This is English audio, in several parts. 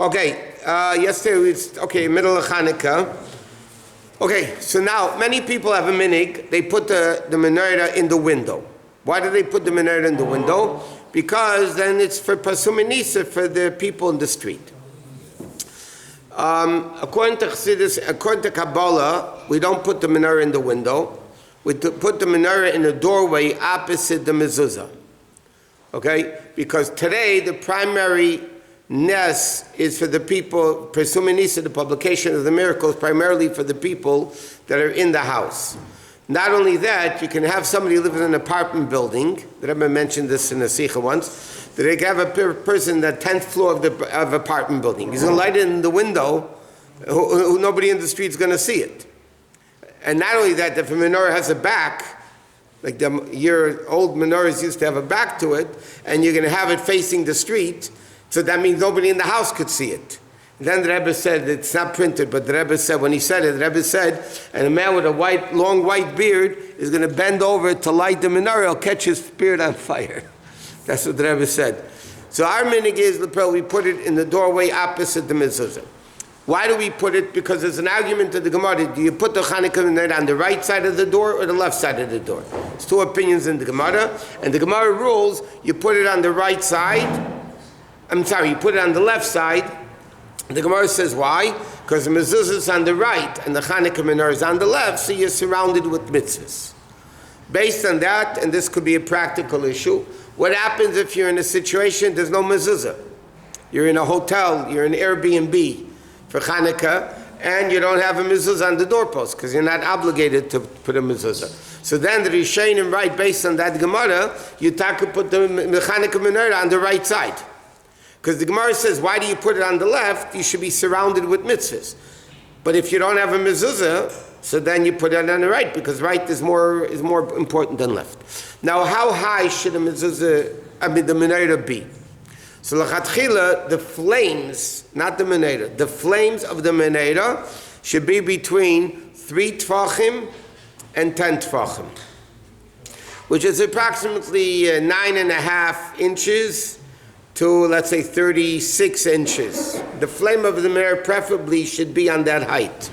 Okay, yesterday middle of Chanukah. Okay, so now many people have a minig. They put the menorah in the window. Why do they put the menorah in the window? Because then it's for pasum nisa for the people in the street. According to Chassidus, according to Kabbalah, we don't put the menorah in the window. We put the menorah in the doorway opposite the mezuzah. Okay? Because today the primary nes is for the people, Pesum Nisa, the publication of the miracles, primarily for the people that are in the house. Not only that, you can have somebody live in an apartment building. The Rebbe mentioned this in a sikha once. That they can have a person in the 10th floor of apartment building. He's going to light it in the window, who nobody in the street is going to see it. And not only that, if a menorah has a back, like your old menorahs used to have a back to it, and you're going to have it facing the street, so that means nobody in the house could see it. And then the Rebbe said, it's not printed, but the Rebbe said, when he said it, the Rebbe said, and a man with a long white beard is going to bend over to light the menorah, he'll catch his beard on fire. That's what the Rebbe said. So our minig is, we put it in the doorway opposite the mezuzah. Why do we put it? Because there's an argument to the Gemara. Do you put the Chanukah menorah on the right side of the door or the left side of the door? There's two opinions in the Gemara. And the Gemara rules, you put it on the right side. You put it on the left side. The Gemara says, why? Because the mezuzah is on the right and the Chanukah menorah is on the left, so you're surrounded with mitzvahs. Based on that, and this could be a practical issue, what happens if you're in a situation, there's no mezuzah? You're in a hotel, you're in Airbnb for Chanukah, and you don't have a mezuzah on the doorpost because you're not obligated to put a mezuzah. So then the Rishonim write, based on that Gemara, you could put the Chanukah menorah on the right side. Because the Gemara says, why do you put it on the left? You should be surrounded with mitzvahs. But if you don't have a mezuzah, so then you put it on the right, because right is more important than left. Now, how high should the menorah be? So l'chatchila, the flames, not the menorah, the flames of the menorah should be between 3 tvachim and 10 tvachim, which is approximately 9.5 inches to, let's say, 36 inches. The flame of the menorah preferably should be on that height.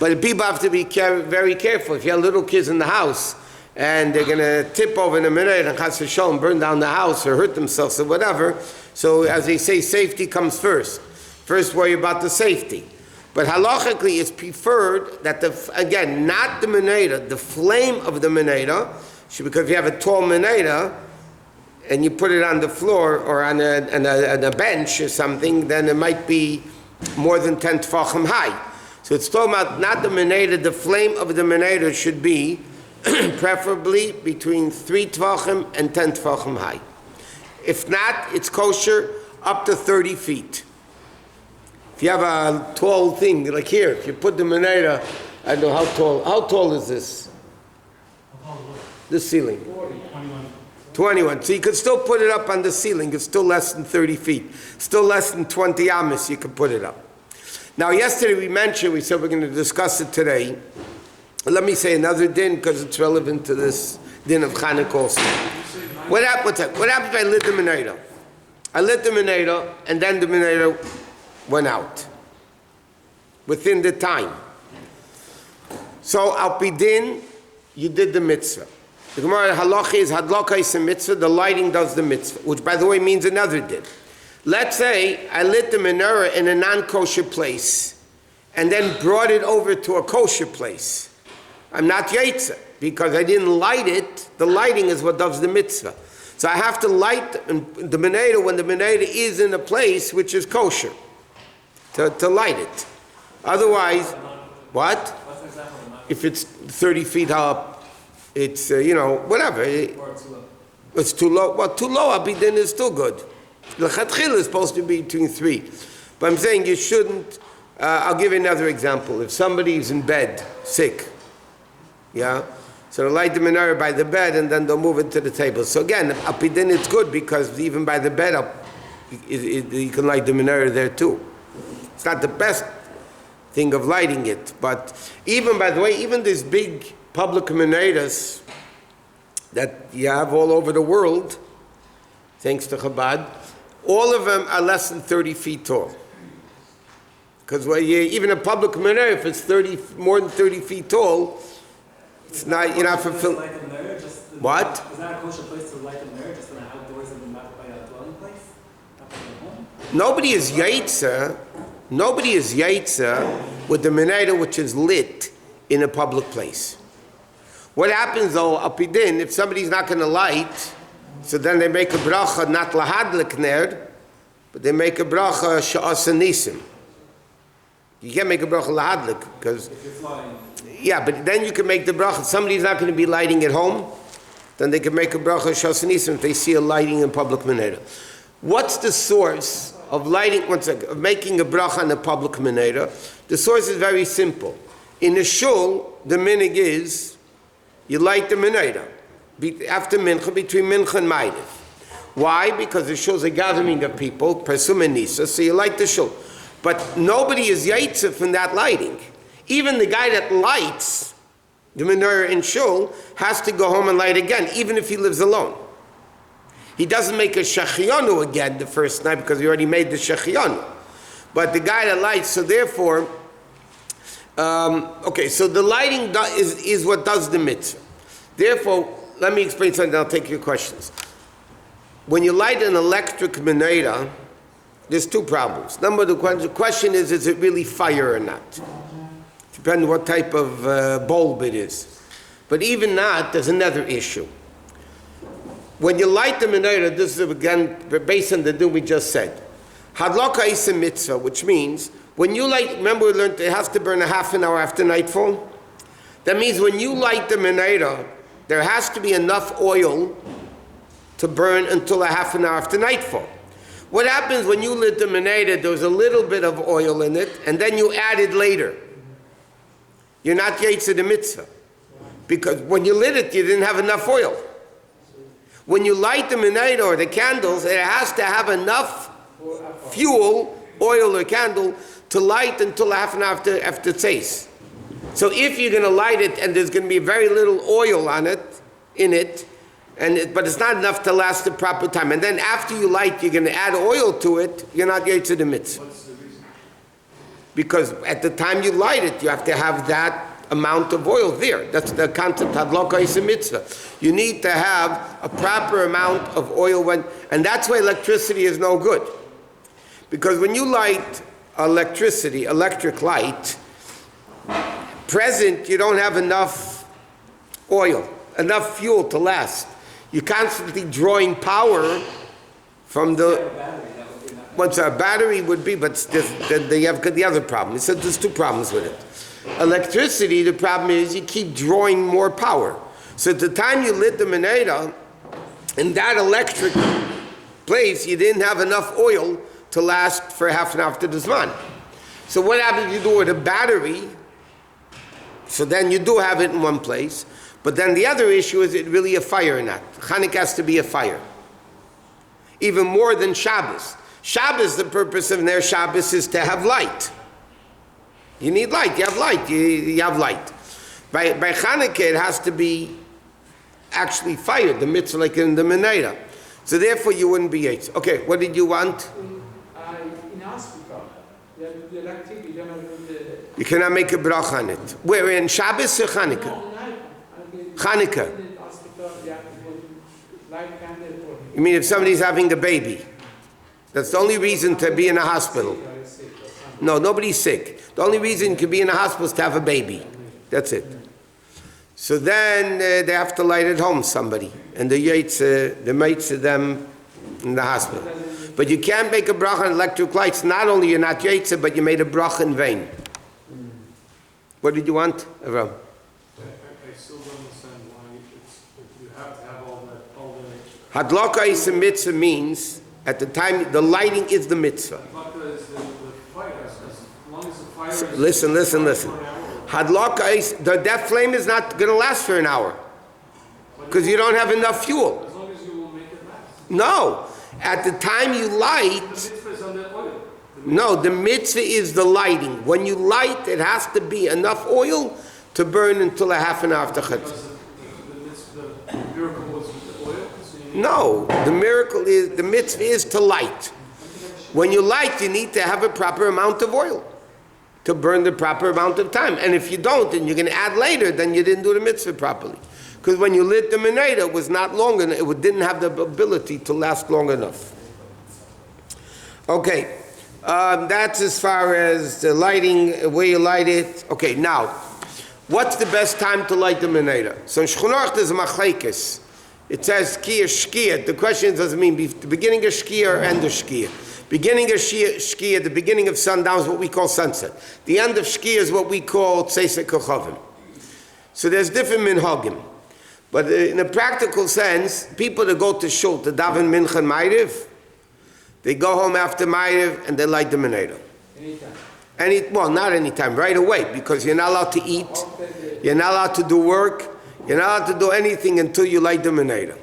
But people have to be very careful. If you have little kids in the house and they're going to tip over in a minute and chas v'sholom burn down the house or hurt themselves or whatever, so as they say, safety comes first. First worry about the safety. But halachically, it's preferred that, again, not the menorah, the flame of the menorah, because if you have a tall menorah and you put it on the floor or on a bench or something, then it might be more than 10 tefachim high. So it's talking about not the menorah, the flame of the menorah should be preferably between 3 tvachim and 10 tvachim high. If not, it's kosher up to 30 feet. If you have a tall thing, like here, if you put the menorah, I don't know how tall is this? This ceiling? 21. So you could still put it up on the ceiling. It's still less than 30 feet. Still less than 20 amas you could put it up. Now, yesterday we said we're going to discuss it today. Let me say another din because it's relevant to this din of Chanukah also. What happens if I lit the menorah? I lit the menorah and then the menorah went out within the time. So, al pi din, you did the mitzvah. The Gemara halacha is hadlaka is a mitzvah, the lighting does the mitzvah, which by the way means another din. Let's say I lit the menorah in a non-kosher place and then brought it over to a kosher place. I'm not yaitza because I didn't light it. The lighting is what does the mitzvah. So I have to light the menorah when the menorah is in a place which is kosher to light it. Otherwise, what? If it's 30 feet up, it's, whatever. It's too low. Well, too low, abidin is still good. L'chatchila is supposed to be between 3. But I'm saying you shouldn't, I'll give you another example. If somebody is in bed, sick, so they'll light the menorah by the bed and then they'll move it to the table. So again, apidin it's good because even by the bed you can light the menorah there too. It's not the best thing of lighting it, but even, by the way, even these big public menorahs that you have all over the world, thanks to Chabad, all of them are less than 30 feet tall. Because even a public menorah, if it's more than 30 feet tall, it's not, you're not fulfilling. What? Is that a kosher place to light a menorah, just in the outdoors and not by a dwelling place? Not by a home? Nobody is yaitza with the menorah which is lit in a public place. What happens though, apidin, if somebody's not going to light, so then they make a bracha, not lahadlik ner, but they make a bracha sha'as nisim. You can't make a bracha lahadlik because, yeah, but then you can make the bracha. Somebody's not going to be lighting at home, then they can make a bracha sha'as nisim if they see a lighting in public menorah. What's the source of lighting? Of making a bracha in a public menorah? The source is very simple. In the shul, the minig is you light the menorah after mincha, between mincha and ma'ariv. Why? Because the shul is a gathering of people, persum and nisa, so you light the shul. But nobody is yaitza from that lighting. Even the guy that lights the menorah in shul has to go home and light again, even if he lives alone. He doesn't make a shechianu again the first night because he already made the shechianu. But the guy that lights, so therefore, so the lighting is what does the mitzvah. Therefore, let me explain something, I'll take your questions. When you light an electric menorah, there's two problems. Number one, the question is it really fire or not? Depending on what type of bulb it is. But even that, there's another issue. When you light the menorah, this is again based on the din we just said. Halacha is a mitzvah, which means when you light, remember we learned it has to burn a half an hour after nightfall? That means when you light the menorah, there has to be enough oil to burn until a half an hour after nightfall. What happens when you lit the menorah, there's a little bit of oil in it, and then you add it later? You're not yaitz the mitzvah. Because when you lit it, you didn't have enough oil. When you light the menorah or the candles, it has to have enough fuel, oil or candle, to light until half an hour after tzeis. So if you're going to light it and there's going to be very little oil in it, but it's not enough to last the proper time, and then after you light, you're going to add oil to it, you're not yaitz the mitzvah. What's the reason? Because at the time you light it, you have to have that amount of oil there. That's the concept of Halacha is a mitzvah. You need to have a proper amount of oil and that's why electricity is no good. Because when you light electric light, present, you don't have enough oil, enough fuel to last. You're constantly drawing power from the... Once a battery would be, but they have the other problem. He said there's two problems with it. Electricity, the problem is you keep drawing more power. So at the time you lit the menorah, in that electric place, you didn't have enough oil to last for half an hour after the zman. So what happens if you do it with a battery? So then you do have it in one place. But then the other issue is it really a fire or not? Chanukah has to be a fire. Even more than Shabbos. Shabbos, the purpose of Ner Shabbos is to have light. You need light, you have light, you have light. By Chanukah, it has to be actually fired, the mitzvah like in the menorah. So therefore you wouldn't be yaitz. Okay, what did you want? In hospital, the electric, you don't have the... You cannot make a bracha on it. Where, in Shabbos or Chanukah? No, Chanukah. in the hospital, you have to put light candle for him. You mean if somebody's having a baby? That's the only reason to be in a hospital. No, nobody's sick. The only reason you can be in a hospital is to have a baby. That's it. So then they have to light at home somebody. And the mates of them in the hospital. But you can't make a bracha on electric lights. Not only you're not yaitze, but you made a bracha in vain. What did you want, Avram? I still don't understand why you have to have all that. Hadlaka is a mitzvah means, at the time, the lighting is the mitzvah. Listen. Hadlaka is, that flame is not going to last for an hour. Because you don't have enough fuel. As long as you will make it last. No. At the time you light... The mitzvah is on the oil. No, the mitzvah is the lighting. When you light, it has to be enough oil to burn until a half an hour after Chabad. The miracle was with the oil? No, the mitzvah is to light. When you light, you need to have a proper amount of oil. to burn the proper amount of time. And if you don't, and you're going to add later, then you didn't do the mitzvah properly. Because when you lit the menorah, it was not long enough, it didn't have the ability to last long enough. Okay, that's as far as the lighting, where you light it. Okay, now, what's the best time to light the menorah? So in Chanukah there's a machlekes. It says shkia. The question does it mean the beginning of shkia or end of shkia? Beginning of shkia, the beginning of sundown is what we call sunset. The end of shkia is what we call tzeisek kochavim. So there's different minhagim. But in a practical sense, people that go to shul to daven mincha and ma'ariv, they go home after ma'ariv and they light the menorah. Anytime. Well, not anytime, right away, because you're not allowed to eat, you're not allowed to do work, you're not allowed to do anything until you light the menorah.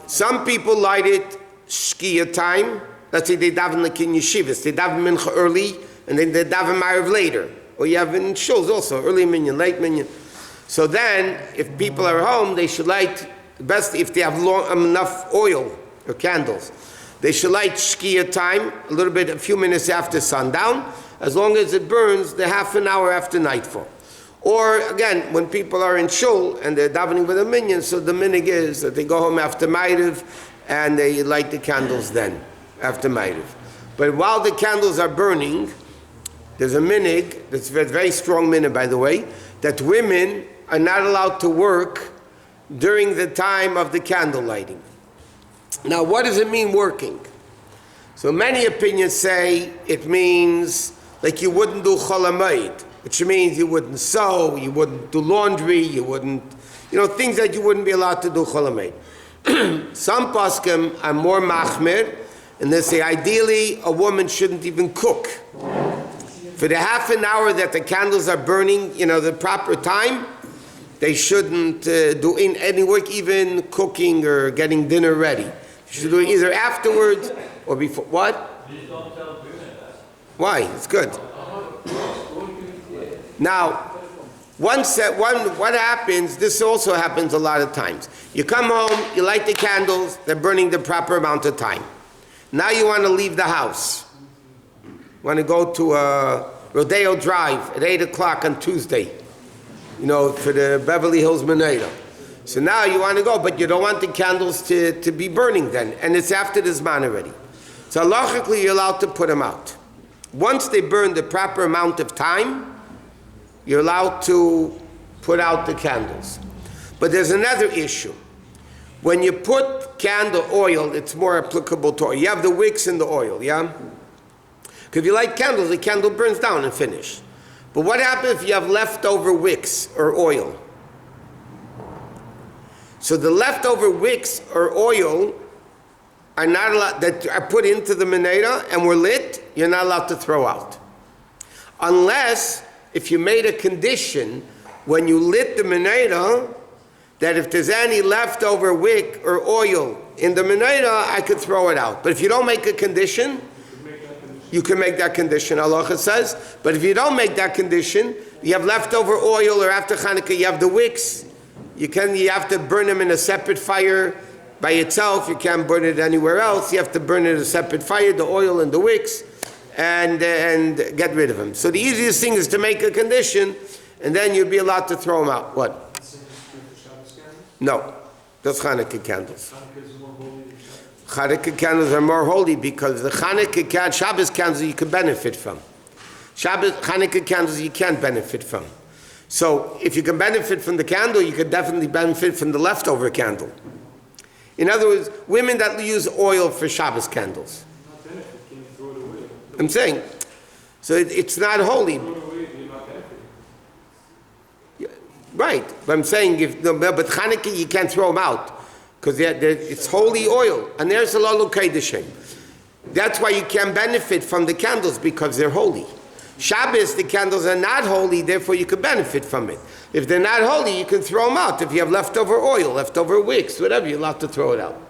Some people light it shkia time. Let's say they daven like in yeshivas, they daven mincha early, and then they daven ma'ariv later. Or you have in shuls also, early minyan, late minyan. So then, if people are home, they should light, the best if they have enough oil or candles, they should light shkia time, a little bit, a few minutes after sundown, as long as it burns the half an hour after nightfall. Or again, when people are in shul and they're davening with a minyan, so the minig is that they go home after ma'ariv and they light the candles then, after ma'ariv. But while the candles are burning, there's a minig, that's a very strong minig by the way, that women are not allowed to work during the time of the candle lighting. Now, what does it mean working? So many opinions say it means like you wouldn't do cholamayid, which means you wouldn't sew, you wouldn't do laundry, you wouldn't, things that you wouldn't be allowed to do cholamayid. Some poskim are more machmir, and they say ideally a woman shouldn't even cook. For the half an hour that the candles are burning, the proper time, they shouldn't do any work, even cooking or getting dinner ready. You should do it either afterwards or before. What? Why? It's good. Now, what happens, this also happens a lot of times. You come home, you light the candles, they're burning the proper amount of time. Now you want to leave the house. You want to go to Rodeo Drive at 8 o'clock on Tuesday, for the Beverly Hills Menorah. So now you want to go, but you don't want the candles to be burning then, and it's after the Zman already. So halachically, you're allowed to put them out. Once they burn the proper amount of time, you're allowed to put out the candles. But there's another issue. When you put candle oil, it's more applicable to oil. You have the wicks and the oil, yeah? Because if you light candles, the candle burns down and finish. But what happens if you have leftover wicks or oil? So the leftover wicks or oil are not allowed, that are put into the menorah and were lit, you're not allowed to throw out. Unless, if you made a condition when you lit the menorah, that if there's any leftover wick or oil in the menorah, I could throw it out. But if you don't make a condition, you can make that condition, halacha says. But if you don't make that condition, you have leftover oil, or after Chanukah you have the wicks, you have to burn them in a separate fire by itself. You can't burn it anywhere else. You have to burn it in a separate fire, the oil and the wicks, and get rid of them. So the easiest thing is to make a condition, and then you'll be allowed to throw them out. What? No, that's Chanukah candles. Chanukah candles are more holy because the Chanukah Shabbos candles you can benefit from. Chanukah candles you can't benefit from. So if you can benefit from the candle, you can definitely benefit from the leftover candle. In other words, women that use oil for Shabbos candles. I'm saying, so it's not holy. Right, but I'm saying, but Chanukah you can't throw them out. Because it's holy oil, and there's a lalu kedushin. That's why you can benefit from the candles, because they're holy. Shabbos, the candles are not holy, therefore you can benefit from it. If they're not holy, you can throw them out. If you have leftover oil, leftover wicks, whatever, you're allowed to throw it out.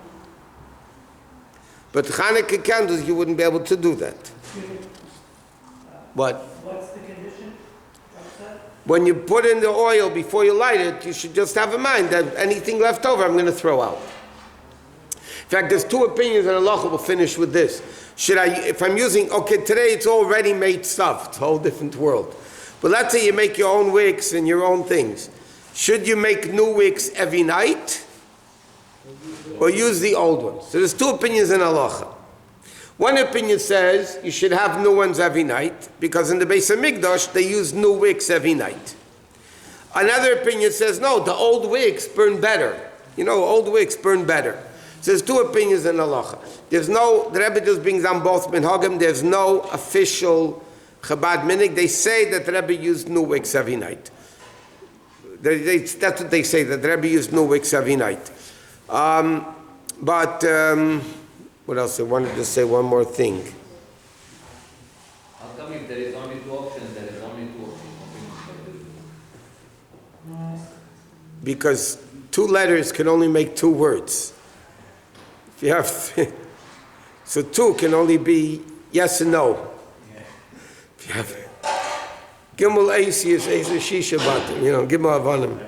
But Chanukah candles, you wouldn't be able to do that. What? What's the condition? When you put in the oil before you light it, you should just have in mind that anything left over, I'm going to throw out. fact, there's two opinions in halacha. We'll finish with this. If I'm using, okay, today it's all ready-made stuff. It's a whole different world. But let's say you make your own wicks and your own things. Should you make new wicks every night? Or use the old ones? So there's two opinions in halacha. One opinion says you should have new ones every night, because in the Bais Hamikdash they use new wicks every night. Another opinion says no, the old wicks burn better. Old wicks burn better. So there's two opinions in halacha. The Rebbe just brings on both minhagim. There's no official Chabad minhag. They say that the Rebbe used new wicks every night. That's what they say, that the Rebbe used new wicks every night. What else? I wanted to say one more thing. How come if there is only two options, there is only two options? Because two letters can only make two words. If you have so two can only be yes and no. If you have Gimel Eisi is Eisi Shisha Batim, Gimel Avanim.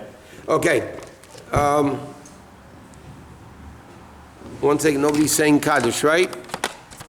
Okay. 1 second, nobody's saying Kaddish, right?